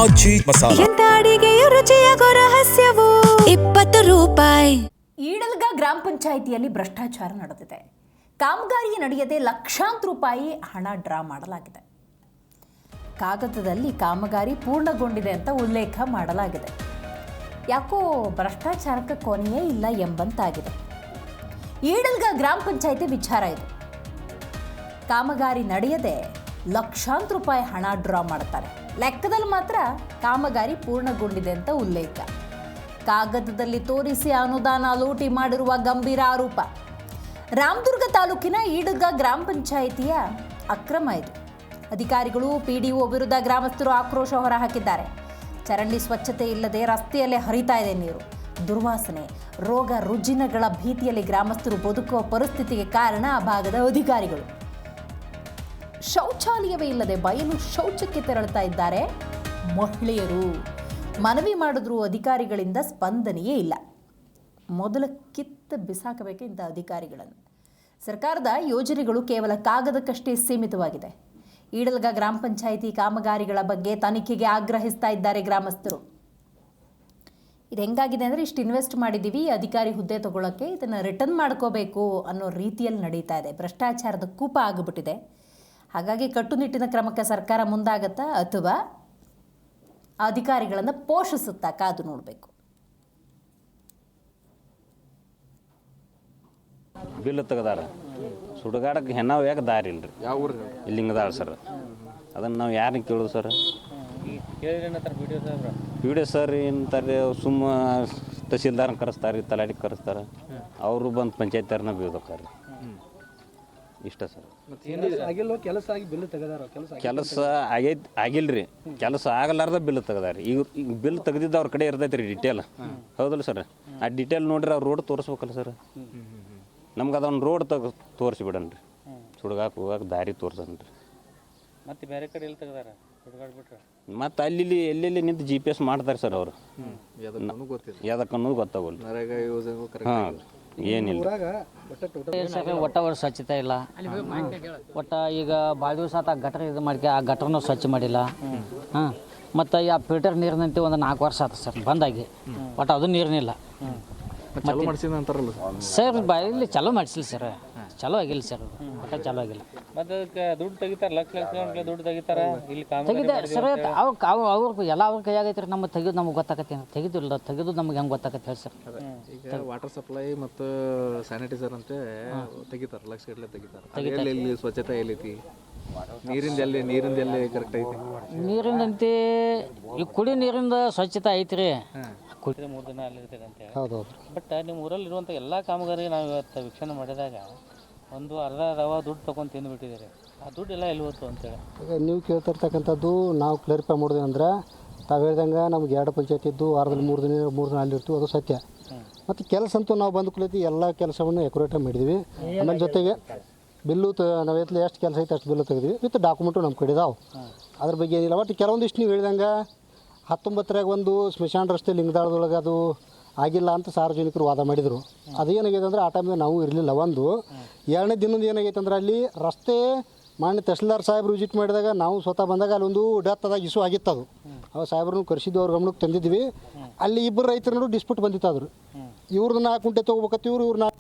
ಆಚಿ ಮಸಾಲ. ಎಂತ ಅಡಿಗೆಯ ರುಚಿಯಾಗೋ ರಹಸ್ಯವು 20 ರೂಪಾಯಿ. ಈಡಲ್ಗ ಗ್ರಾಮ ಪಂಚಾಯಿತಿಯಲ್ಲಿ ಭ್ರಷ್ಟಾಚಾರ ನಡೆದಿದೆ. ಕಾಮಗಾರಿ ನಡೆಯದೆ ಲಕ್ಷಾಂತರ ರೂಪಾಯಿ ಹಣ ಡ್ರಾ ಮಾಡಲಾಗಿದೆ. ಕಾಗದದಲ್ಲಿ ಕಾಮಗಾರಿ ಪೂರ್ಣಗೊಂಡಿದೆ ಅಂತ ಉಲ್ಲೇಖ ಮಾಡಲಾಗಿದೆ. ಯಾಕೋ ಭ್ರಷ್ಟಾಚಾರಕ್ಕೆ ಕೊನೆಯೇ ಇಲ್ಲ ಎಂಬಂತಾಗಿದೆ. ಈಡಲ್ಗ ಗ್ರಾಮ ಪಂಚಾಯಿತಿ ವಿಚಾರ ಇದು. ಕಾಮಗಾರಿ ನಡೆಯದೆ ಲಕ್ಷಾಂತರ ರೂಪಾಯಿ ಹಣ ಡ್ರಾ ಮಾಡ್ತಾರೆ. ಲೆಕ್ಕದಲ್ಲಿ ಮಾತ್ರ ಕಾಮಗಾರಿ ಪೂರ್ಣಗೊಂಡಿದೆ ಅಂತ ಉಲ್ಲೇಖ. ಕಾಗದದಲ್ಲಿ ತೋರಿಸಿ ಅನುದಾನ ಲೂಟಿ ಮಾಡಿರುವ ಗಂಭೀರ ಆರೋಪ. ರಾಮದುರ್ಗ ತಾಲೂಕಿನ ಈಡಲ್ಗ ಗ್ರಾಮ ಪಂಚಾಯಿತಿಯ ಅಕ್ರಮ ಇದು. ಅಧಿಕಾರಿಗಳು ಪಿಡಿಒ ವಿರುದ್ಧ ಗ್ರಾಮಸ್ಥರು ಆಕ್ರೋಶ ಹೊರಹಾಕಿದ್ದಾರೆ. ಚರಂಡಿ ಸ್ವಚ್ಛತೆ ಇಲ್ಲದೆ ರಸ್ತೆಯಲ್ಲೇ ಹರಿತಾ ಇದೆ ನೀರು. ದುರ್ವಾಸನೆ, ರೋಗ ರುಜಿನಗಳ ಭೀತಿಯಲ್ಲಿ ಗ್ರಾಮಸ್ಥರು ಬದುಕುವ ಪರಿಸ್ಥಿತಿಗೆ ಕಾರಣ ಆ ಭಾಗದ ಅಧಿಕಾರಿಗಳು. ಶೌಚಾಲಯವೇ ಇಲ್ಲದೆ ಬಯಲು ಶೌಚಕ್ಕೆ ತೆರಳುತ್ತಾ ಇದ್ದಾರೆ ಮಹಿಳೆಯರು. ಮನವಿ ಮಾಡಿದ್ರು ಅಧಿಕಾರಿಗಳಿಂದ ಸ್ಪಂದನೆಯೇ ಇಲ್ಲ. ಮೊದಲ ಕಿತ್ತು ಬಿಸಾಕಬೇಕೆ ಇಂಥ ಅಧಿಕಾರಿಗಳನ್ನು. ಸರ್ಕಾರದ ಯೋಜನೆಗಳು ಕೇವಲ ಕಾಗದಕ್ಕಷ್ಟೇ ಸೀಮಿತವಾಗಿದೆ. ಈಡಲ್ಗ ಗ್ರಾಮ ಪಂಚಾಯಿತಿ ಕಾಮಗಾರಿಗಳ ಬಗ್ಗೆ ತನಿಖೆಗೆ ಆಗ್ರಹಿಸ್ತಾ ಇದ್ದಾರೆ ಗ್ರಾಮಸ್ಥರು. ಇದು ಹೆಂಗಾಗಿದೆ ಅಂದರೆ, ಇಷ್ಟು ಇನ್ವೆಸ್ಟ್ ಮಾಡಿದ್ದೀವಿ, ಅಧಿಕಾರಿ ಹುದ್ದೆ ತಗೊಳ್ಳೋಕ್ಕೆ, ಇದನ್ನು ರಿಟರ್ನ್ ಮಾಡ್ಕೋಬೇಕು ಅನ್ನೋ ರೀತಿಯಲ್ಲಿ ನಡೀತಾ ಇದೆ. ಭ್ರಷ್ಟಾಚಾರದ ಕೂಪ ಆಗಿಬಿಟ್ಟಿದೆ. ಹಾಗಾಗಿ ಕಟ್ಟುನಿಟ್ಟಿನ ಕ್ರಮಕ್ಕೆ ಸರ್ಕಾರ ಮುಂದಾಗತ್ತಾ ಅಥವಾ ಅಧಿಕಾರಿಗಳನ್ನು ಪೋಷಿಸುತ್ತಾ ಕಾದು ನೋಡಬೇಕು. ಬಿಲ್ ತೆಗ್ದಾರ ಸುಡುಗಾಡಕ್ಕೆ ಹೆಣ್ಣಾವ್ ಯಾಕೆ ದಾರಿ ಇಲ್ರಿ. ಯಾವ ಊರು ಇಲ್ಲಿಂಗದಾಳ ಸರ್. ಅದನ್ನು ನಾವು ಯಾರನ್ನ ಕೇಳೋದು ಸರ್? ಪಿ ಡಿ ಸರ್ ಏನಂತಾರೆ, ಸುಮ್ಮ ತಹಸೀಲ್ದಾರನ ಕರೆಸ್ತಾರೆ, ತಲಾಟಿಗೆ ಕರೆಸ್ತಾರೆ, ಅವರು ಬಂದು ಪಂಚಾಯತ್ಯಾರನ್ನ ಬೀಳ್ತಾರೆ. ಇಷ್ಟ ಸರ್. ಕೆಲಸ ಆಗಿಲ್ರಿ. ಕೆಲಸ ಆಗಲಾರ್ದ ಬಿಲ್ ತೆಗ್ದಾರಿ. ಈಗ ಬಿಲ್ ತೆಗ್ದಿದ್ದು ಅವ್ರ ಕಡೆ ಇರ್ತೈತೆ ರೀ ಡಿಟೇಲ್. ಹೌದಲ್ಲ ಸರ್? ಆ ಡಿಟೇಲ್ ನೋಡ್ರಿ ಅವ್ರು ರೋಡ್ ತೋರಿಸ್ಬೇಕಲ್ಲ ಸರ್. ನಮ್ಗೆ ಅದೊಂದು ರೋಡ್ ತೋರಿಸಿಬಿಡನ್ರಿ. ಸುಡ್ಗಾಕ್ ಹೋಗಾಕ ದಾರಿ ತೋರ್ಸನ್ರಿ. ಮತ್ತೆ ಬೇರೆ ಕಡೆ ಎಲ್ಲಿ ತೆಗ್ದಾರ ಸುಡ್ಗಾಡ್ಬಿಟ್ರೆ ಮತ್ತು ಅಲ್ಲಿ ಎಲ್ಲೆಲ್ಲಿ ನಿಂತು GPS ಮಾಡ್ತಾರೆ ಸರ್ ಅವರು. ಯಾವ್ದಕ್ಕನ್ನೋದು ಗೊತ್ತಾಗಲ್ಲ. ಹಾಂ, ಏನಿಲ್ಲ ಒಟ್ಟ ಸ್ವಚ್ಛತೆ ಇಲ್ಲ. ಒಟ್ಟ ಈಗ ಭಾಳ ದಿವಸ ಆತ ಗಟರ್ ಇದು ಮಾಡ್ಕೆ ಆ ಗಟರ್ನೂ ಸ್ವಚ್ಛ ಮಾಡಿಲ್ಲ. ಹಾಂ, ಮತ್ತು ಆ ಫಿಲ್ಟರ್ ನೀರಿನಂತೆ ಒಂದು 4 ವರ್ಷ ಆಯ್ತು ಸರ್ ಬಂದಾಗಿ. ಒಟ್ಟು ಅದು ನೀರಿನಿಲ್ಲ ಸರ್. ಇಲ್ಲಿ ಚಲೋ ಮಾಡಿಸಿಲ್ಲ ಸರ್. ಚಲೋ ಆಗಿಲ್ಲ ಸರ್. ಒಟ್ಟ ಚಲೋ ಆಗಿಲ್ಲ. ಮತ್ತೆ ಅದಕ್ಕೆ ದುಡ್ಡು ತೆಗಿತಾರೆ, ಲಕ್ಷ ದುಡ್ಡು ತೆಗಿತಾರೆ. ಇಲ್ಲಿ ತೆಗಿದೆ ಸರ್. ಅವ್ರು ಎಲ್ಲ ಅವ್ರ ಕೈಯಾಗೈತೆ ರೀ. ನಮ್ಮ ತೆಗೆದು ನಮ್ಗೆ ಗೊತ್ತಾಗತ್ತೆ. ತೆಗೆದಿಲ್ಲ, ತೆಗೆದು ನಮ್ಗೆ ಹೆಂಗೆ ಗೊತ್ತಾಗತ್ತೆ ಹೇಳಿ ಸರ್. ಈಗ ವಾಟರ್ ಸಪ್ಲೈ ಮತ್ತು ಸ್ಯಾನಿಟೈಸರ್ ಅಂತ ತೆಗಿತಾರೆ, ಲಕ್ಷ ಗಟ್ಟಲೆ ತೆಗಿತಾರೆ. ಇಲ್ಲಿ ಸ್ವಚ್ಛತೆ ಎಲ್ಲೈತಿ? ನೀರಿಂದ ಎಲ್ಲಿ ಕರೆಕ್ಟ್ ಐತಿ? ನೀರಿಂದಂತೆ ಈ ಕುಡಿ ನೀರಿಂದ ಸ್ವಚ್ಛತೆ ಐತಿ ರೀ. 3 ದಿನ ಅಲ್ಲಿರ್ತದೆ ಅಂತ ಹೇಳಿ. ಹೌದು. ಬಟ್ ನಿಮ್ಮ ಊರಲ್ಲಿರುವಂಥ ಎಲ್ಲ ಕಾಮಗಾರಿ ನಾವು ಇವತ್ತು ವೀಕ್ಷಣೆ ಮಾಡಿದಾಗ ಒಂದು ಅರ್ಧ ರವ ದುಡ್ಡು ತೊಗೊಂಡು ತಿಂದುಬಿಟ್ಟಿದ್ದೀರಿ. ಆ ದುಡ್ಡು ಎಲ್ಲ ಎಲ್ಲಿ ಹೋಯ್ತು ಅಂತೇಳಿ ಈಗ ನೀವು ಕೇಳ್ತಿರ್ತಕ್ಕಂಥದ್ದು ನಾವು ಕ್ಲಾರಿಫೈ ಮಾಡೋದು ಅಂದ್ರೆ, ತಾವು ಹೇಳ್ದಂಗೆ ನಮ್ಗೆ 2 ಪಂಚಾಯತ್ ಇದ್ದು ವಾರದಲ್ಲಿ 3 ದಿನ ಅಲ್ಲಿರ್ತೀವಿ, ಅದು ಸತ್ಯ. ಮತ್ತು ಕೆಲಸ ಅಂತೂ ನಾವು ಬಂದು ಕುಳಿತು ಎಲ್ಲ ಕೆಲಸವನ್ನು ಎಕ್ಯುರೇಟಾಗಿ ಮಾಡಿದ್ವಿ. ಆಮೇಲೆ ಜೊತೆಗೆ ಬಿಲ್ಲು ನಾವೆಲ್ಲ ಎಷ್ಟು ಕೆಲಸ ಐತೆ ಅಷ್ಟು ಬಿಲ್ಲು ತೆಗೆದ್ವಿ. ವಿತ್ ಡಾಕ್ಯುಮೆಂಟು ನಮ್ಮ ಕಡೆ ಇದಾವೆ. ಅದ್ರ ಬಗ್ಗೆ ಏನಿಲ್ಲ. ಬಟ್ ಕೆಲವೊಂದಿಷ್ಟು ನೀವು ಹೇಳ್ದಂಗೆ 19ರಾಗ ಒಂದು ಸ್ಮಶಾನ ರಸ್ತೆ ಲಿಂಗದಾಳದೊಳಗೆ ಅದು ಆಗಿಲ್ಲ ಅಂತ ಸಾರ್ವಜನಿಕರು ವಾದ ಮಾಡಿದರು. ಅದೇನಾಗಿದೆ ಅಂದರೆ, ಆ ಟೈಮ್ಗೆ ನಾವು ಇರಲಿಲ್ಲ. ಒಂದು 2ನೇ ದಿನದ ಏನಾಗೈತೆ ಅಂದ್ರೆ, ಅಲ್ಲಿ ರಸ್ತೆ ಮಾನ್ಯ ತಹಸೀಲ್ದಾರ್ ಸಾಹೇಬ್ರು ವಿಸಿಟ್ ಮಾಡಿದಾಗ ನಾವು ಸ್ವತಃ ಬಂದಾಗ ಅಲ್ಲೊಂದು ಡೆತ್ ಆದಾಗ ಇಶ್ಯೂ ಆಗಿತ್ತು. ಅದು ಅವಾಗ ಸಾಹೇಬ್ರನ್ನು ಕರೆಸಿದ್ದು, ಅವ್ರ ಗಮನಕ್ಕೆ ತಂದಿದ್ವಿ. ಅಲ್ಲಿ 2 ರೈತರು ಡಿಸ್ಪ್ಯೂಟ್ ಬಂದಿತ್ತು. ಆದ್ರು ಇವ್ರದ್ದು 4 ಗುಂಟೆ ತೊಗೋಬೇಕತ್ತು, ಇವ್ರು 4